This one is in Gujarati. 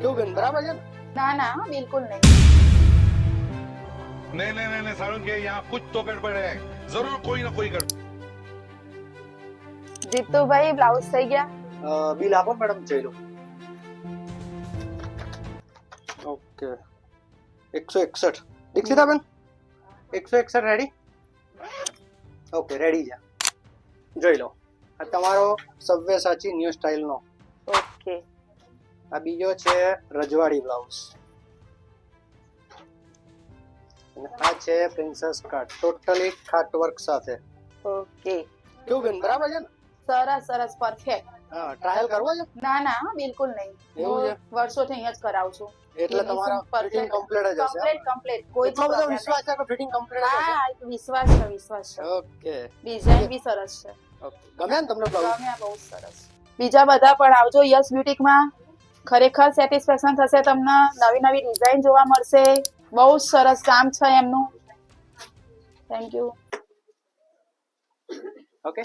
કેવું બેન બરાબર છે ને? ના ના બિલકુલ નહીં. नहीं नहीं नहीं नहीं सारुण के यहाँ कुछ तो गड़बड़ है जरूर कोई ना कोई गड़बड़ જીતુભાઈ બ્લાઉઝ થઈ ગયા. બિલ આપો મેડમ, જોઈ લો. ઓકે 161 દીક્ષિતા બેન 161 રેડી? ઓકે રેડી છે, જોઈ લો. આ તમારો સવ્યસાચી ન્યૂ સ્ટાઇલ નો. ઓકે આ બીજો છે રજવાડી બ્લાઉઝ અને આ છે પ્રિન્સેસ કટ, ટોટલી ખાટ વર્ક સાથે. ઓકે કેવું બેન બરાબર છે ને? સરસ સરસ પરફેક્ટ. હા, ટ્રાયલ કરવો છે? ના ના બિલકુલ નહીં. એવું છે? હું વર્ષોથી અહીંયા જ કરાવું છું. એટલે તમારા ફિટિંગ કમ્પ્લીટ જ હશે. કમ્પ્લીટ કોઈ એટલો બધો problem વિશ્વાસ છે કે ફિટિંગ કમ્પ્લીટ નહીં. હશે? હા એક વિશ્વાસ છે વિશ્વાસ છે. ઓકે ડિઝાઇન બી સરસ છે. ઓકે, ગમે ને તમને બ્લાઉઝ? ગમ્યા, બહુ સરસ. બીજા બધા પણ આવજો યસ બ્યુટીકમાં, ખરેખર સેટિસ્ફેક્શન થશે તમને. નવી નવી ડિઝાઇન જોવા મળશે. બહુ જ સરસ કામ છે એમનું. Thank you. ઓકે.